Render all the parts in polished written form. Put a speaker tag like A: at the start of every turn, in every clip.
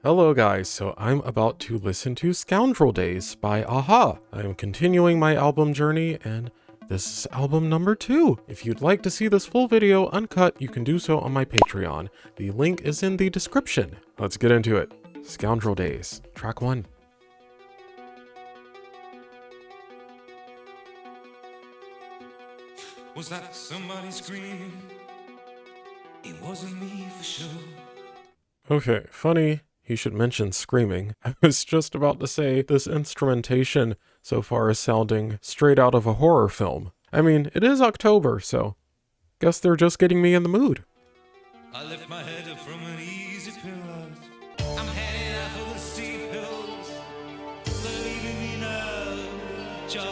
A: Hello guys, so I'm about to listen to Scoundrel Days by Aha. I am continuing my album journey and this is album number 2. If you'd like to see this full video uncut, you can do so on my Patreon. The link is in the description. Let's get into it. Scoundrel Days, track 1.
B: Was that somebody screaming? It wasn't me for sure.
A: Okay, funny he should mention screaming. I was just about to say this instrumentation so far is sounding straight out of a horror film. I mean, it is October, so guess they're just getting me in the mood.
B: I lift my head up from an easy pillow. I'm heading out for the steep hills. They're leaving me no choice.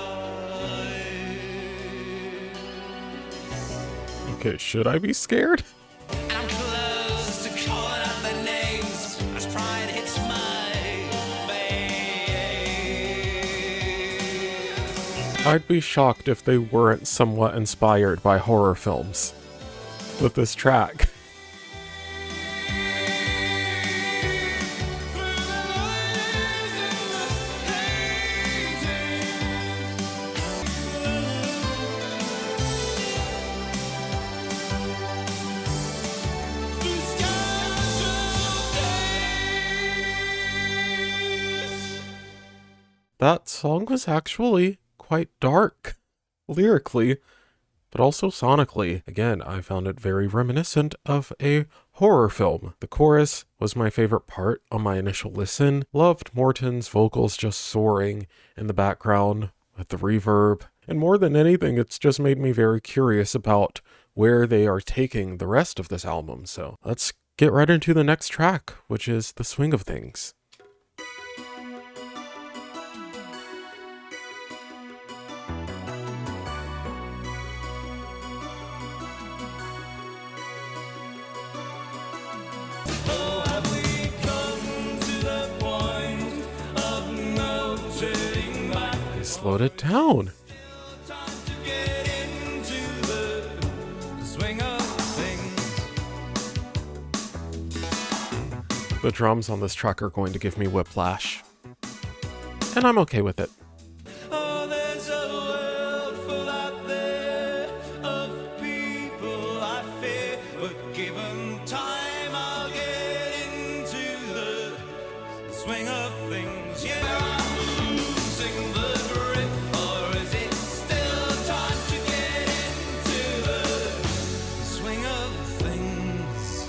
A: Okay, should I be scared?
B: I'm close to calling out their names as pride hits my face.
A: I'd be shocked if they weren't somewhat inspired by horror films with this track. That song was actually quite dark, lyrically, but also sonically. Again, I found it very reminiscent of a horror film. The chorus was my favorite part on my initial listen. Loved Morton's vocals just soaring in the background with the reverb. And more than anything, it's just made me very curious about where they are taking the rest of this album. So let's get right into the next track, which is The Swing of Things. Slowed it down. The drums on this track are going to give me whiplash, and I'm okay with it.
B: Oh, there's a world full out there of people I fear, but given time I'll get into the swing of things. Yeah, I'm losing the grip, or is it still time to get into the swing of things?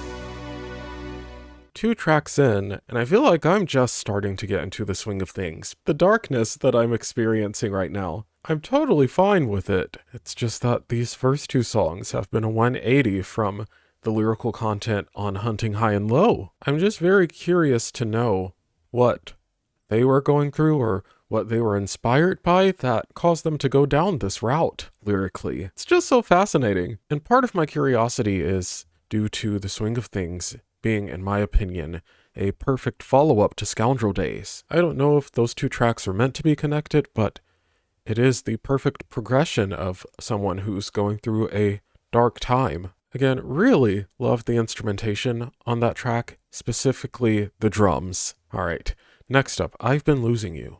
A: 2 tracks in, and I feel like I'm just starting to get into the swing of things. The darkness that I'm experiencing right now, I'm totally fine with it. It's just that these first 2 songs have been a 180 from the lyrical content on Hunting High and Low. I'm just very curious to know what they were going through or what they were inspired by that caused them to go down this route lyrically. It's just so fascinating. And part of my curiosity is due to The Swing of Things being, in my opinion, a perfect follow-up to Scoundrel Days. I don't know if those 2 tracks are meant to be connected, but it is the perfect progression of someone who's going through a dark time. Again, really love the instrumentation on that track, specifically the drums. Alright, next up, I've Been Losing You.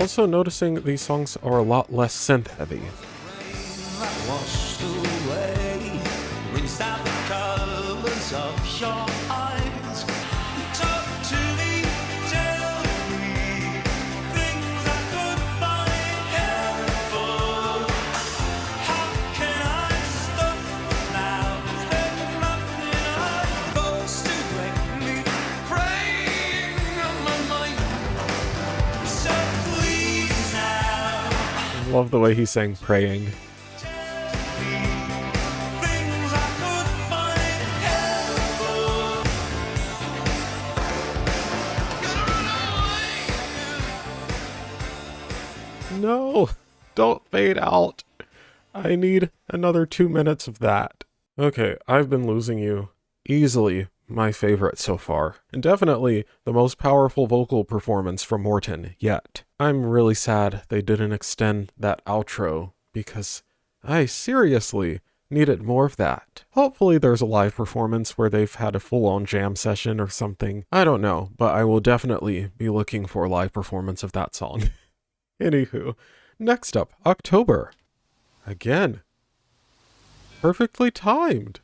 A: Also noticing these songs are a lot less synth heavy.
B: Washed away, rinsed out the colors of your eyes. Talk to me, tell me things I could find helpful. How can I stop now? Is there nothing I'm supposed to break me? Praying on my mind. So please now.
A: Love the way he sang praying. No, don't fade out. I need another 2 minutes of that. Okay, I've Been Losing You. Easily my favorite so far, and definitely the most powerful vocal performance from Morten yet. I'm really sad they didn't extend that outro, because I seriously needed more of that. Hopefully there's a live performance where they've had a full-on jam session or something. I don't know, but I will definitely be looking for a live performance of that song. Anywho, next up, October. Again, perfectly timed.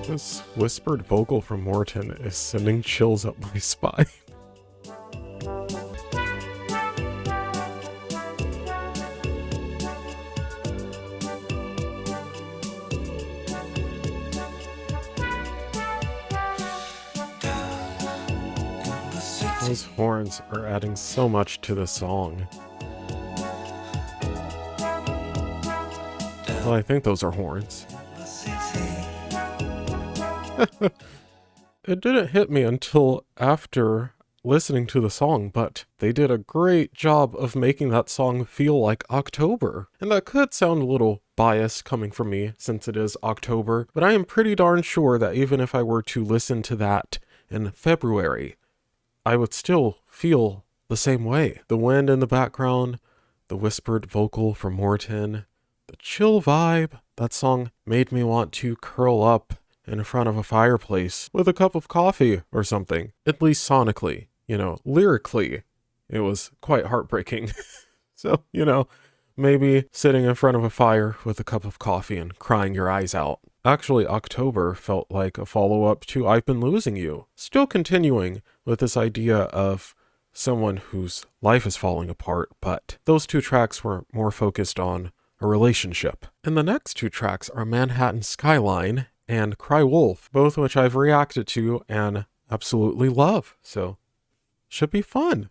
A: This whispered vocal from Morten is sending chills up my spine. Those horns are adding so much to the song. Well, I think those are horns. It didn't hit me until after listening to the song, but they did a great job of making that song feel like October. And that could sound a little biased coming from me since it is October, but I am pretty darn sure that even if I were to listen to that in February, I would still feel the same way. The wind in the background, the whispered vocal from Morten, the chill vibe. That song made me want to curl up in front of a fireplace with a cup of coffee or something. At least sonically, lyrically, it was quite heartbreaking. So, maybe sitting in front of a fire with a cup of coffee and crying your eyes out. Actually, October felt like a follow-up to I've Been Losing You. Still continuing with this idea of someone whose life is falling apart, but those two tracks were more focused on a relationship. And the next two tracks are Manhattan Skyline and Cry Wolf, both which I've reacted to and absolutely love. So, should be fun.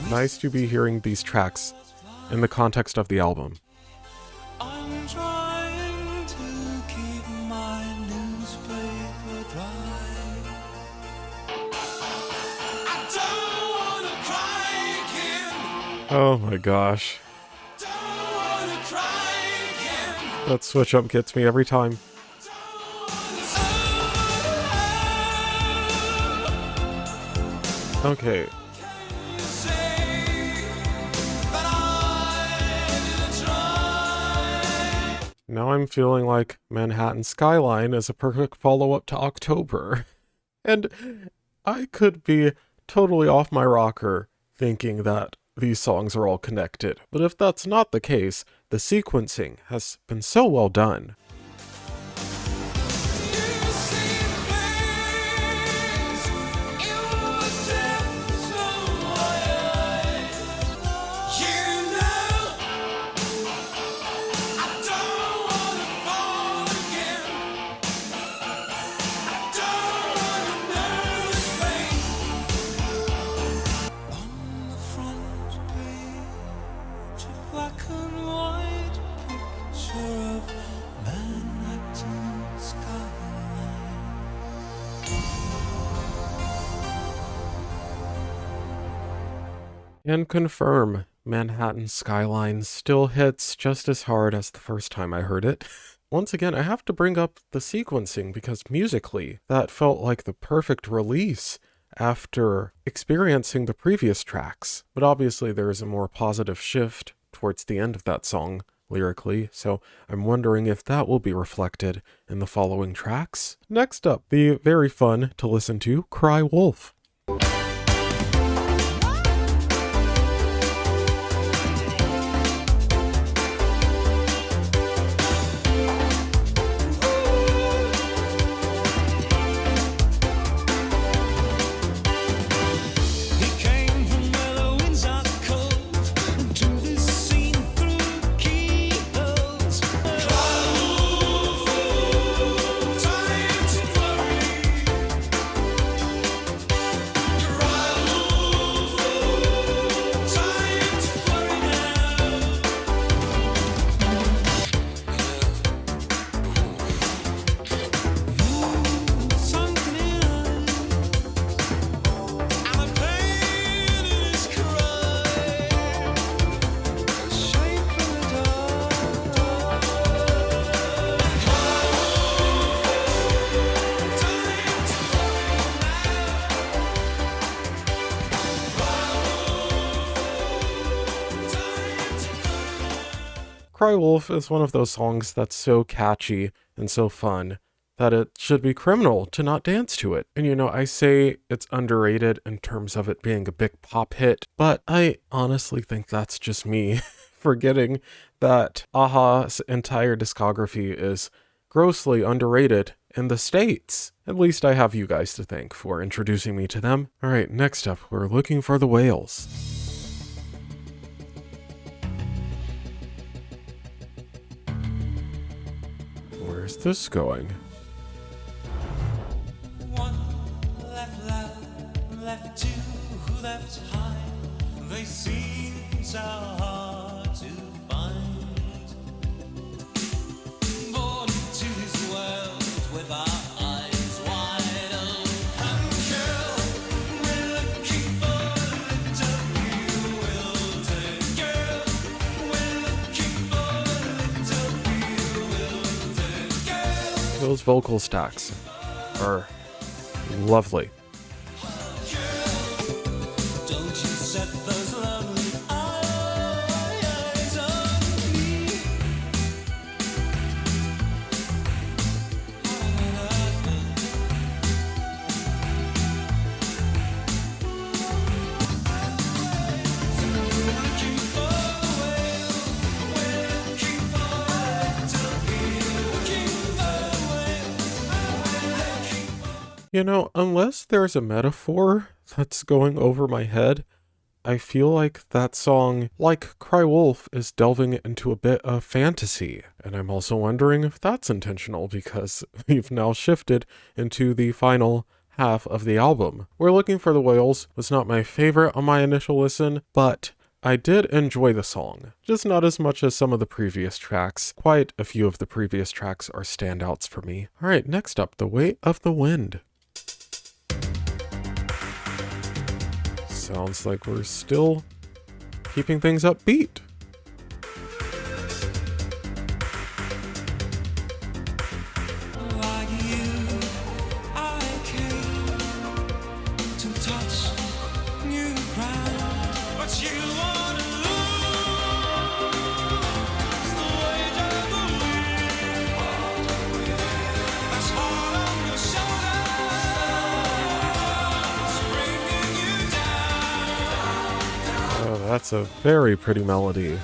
A: Nice to be hearing these tracks in the context of the album.
B: I'm trying to keep my newspaper dry. I don't wanna cry again.
A: Oh my gosh.
B: Don't wanna cry again.
A: That switch up gets me every time. Okay. Now I'm feeling like Manhattan Skyline is a perfect follow-up to October. And I could be totally off my rocker thinking that these songs are all connected. But if that's not the case, the sequencing has been so well done. And confirm, Manhattan Skyline still hits just as hard as the first time I heard it. Once again, I have to bring up the sequencing because musically, that felt like the perfect release after experiencing the previous tracks. But obviously there is a more positive shift towards the end of that song lyrically, so I'm wondering if that will be reflected in the following tracks. Next up, the very fun to listen to Cry Wolf. Cry Wolf is one of those songs that's so catchy and so fun that it should be criminal to not dance to it. And you know, I say it's underrated in terms of it being a big pop hit, but I honestly think that's just me forgetting that Aha's entire discography is grossly underrated in the States. At least I have you guys to thank for introducing me to them. Alright, next up, we're looking for the whales. Where's this going?
B: One left two, left high. They seem so hard to find. Born to this world with our eyes wide open, girl. We're looking for a little bewildered girl. We're looking for a little bewildered girl.
A: Those vocal stacks are lovely.
B: Don't you set those lovely eyes on me. Looking for the whale. We're looking for a little bit. Looking for the whale.
A: You know, unless there's a metaphor that's going over my head, I feel like that song, like Cry Wolf, is delving into a bit of fantasy. And I'm also wondering if that's intentional because we've now shifted into the final half of the album. We're Looking for the Whales was not my favorite on my initial listen, but I did enjoy the song, just not as much as some of the previous tracks. Quite a few of the previous tracks are standouts for me. Alright, next up, The Weight of the Wind. Sounds like we're still keeping things upbeat.
B: Like you, I came to touch new ground, but you wanna lose the weight of the wind. That's hard on your shoulders, bringing you down.
A: Oh, that's a very pretty melody.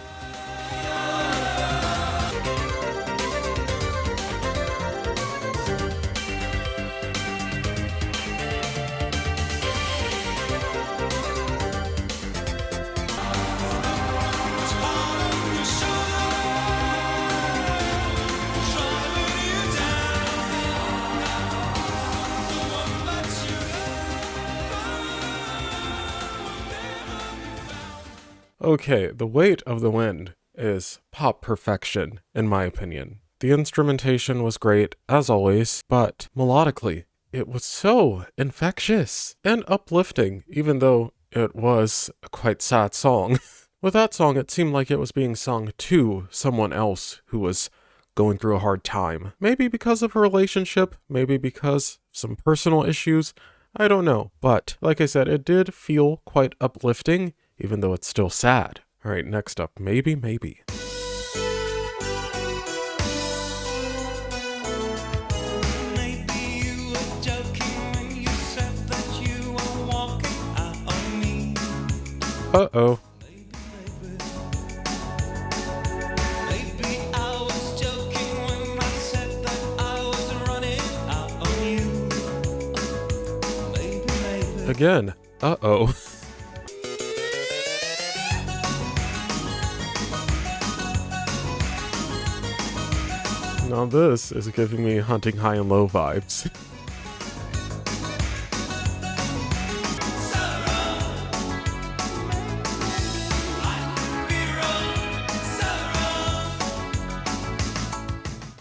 B: It's hard on your shoulders, driving you down. The one that you
A: Okay, The Weight of the Wind is pop perfection, in my opinion. The instrumentation was great, as always, but melodically, it was so infectious and uplifting, even though it was a quite sad song. With that song, it seemed like it was being sung to someone else who was going through a hard time. Maybe because of a relationship, maybe because of some personal issues, I don't know. But, like I said, it did feel quite uplifting, even though it's still sad. Alright, next up, Maybe, Maybe.
B: Maybe you were joking when you said that you were walking out on me.
A: Uh-oh.
B: Maybe I was joking when I said that I was running out on you. Maybe.
A: Again, uh-oh. Now this is giving me Hunting High and Low vibes.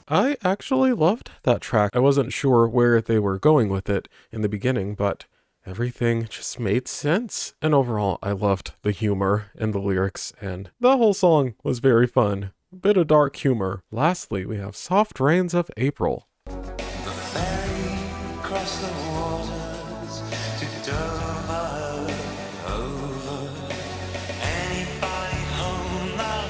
A: I actually loved that track. I wasn't sure where they were going with it in the beginning, but everything just made sense. And overall, I loved the humor and the lyrics, and the whole song was very fun. A bit of dark humor. Lastly, we have Soft Rains of April.
B: The ferry crossed the waters to Dover, over. Anybody home now?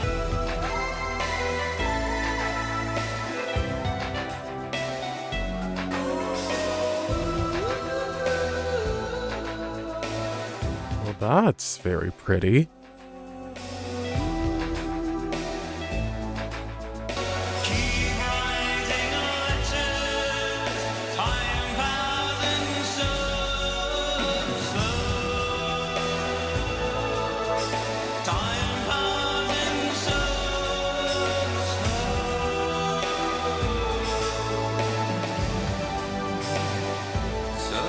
A: That's very pretty.
B: Keep writing letters, time passing so slow. Time passing so slow. So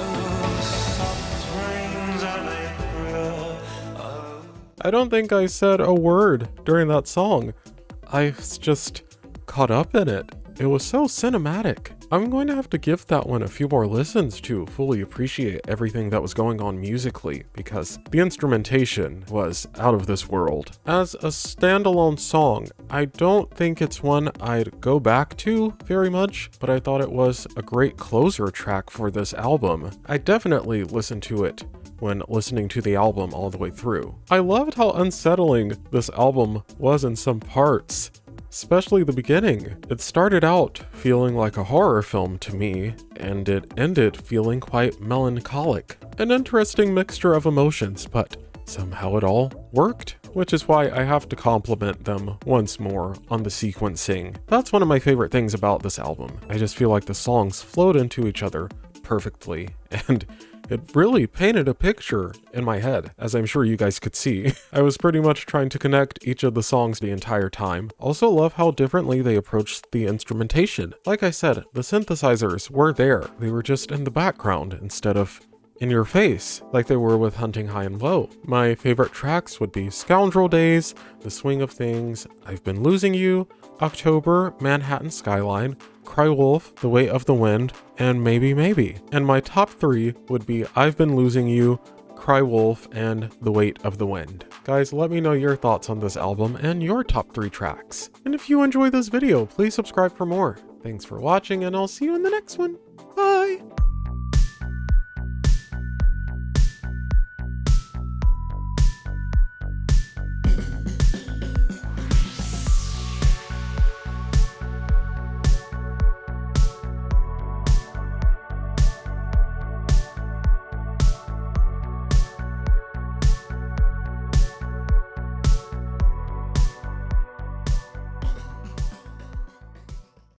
B: soft rains of April. Oh.
A: I don't think I said a word during that song. I was just caught up in it. It was so cinematic. I'm going to have to give that one a few more listens to fully appreciate everything that was going on musically, because the instrumentation was out of this world. As a standalone song, I don't think it's one I'd go back to very much, but I thought it was a great closer track for this album. I definitely listened to it when listening to the album all the way through. I loved how unsettling this album was in some parts, especially the beginning. It started out feeling like a horror film to me, and it ended feeling quite melancholic. An interesting mixture of emotions, but somehow it all worked, which is why I have to compliment them once more on the sequencing. That's one of my favorite things about this album. I just feel like the songs flowed into each other perfectly, and it really painted a picture in my head, as I'm sure you guys could see. I was pretty much trying to connect each of the songs the entire time. Also love how differently they approached the instrumentation. Like I said, the synthesizers were there. They were just in the background instead of in your face, like they were with Hunting High and Low. My favorite tracks would be Scoundrel Days, The Swing of Things, I've Been Losing You, October, Manhattan Skyline, Cry Wolf, The Weight of the Wind, and Maybe Maybe. And my top 3 would be I've Been Losing You, Cry Wolf, and The Weight of the Wind. Guys, let me know your thoughts on this album and your top 3 tracks. And if you enjoyed this video, please subscribe for more. Thanks for watching, and I'll see you in the next one. Bye!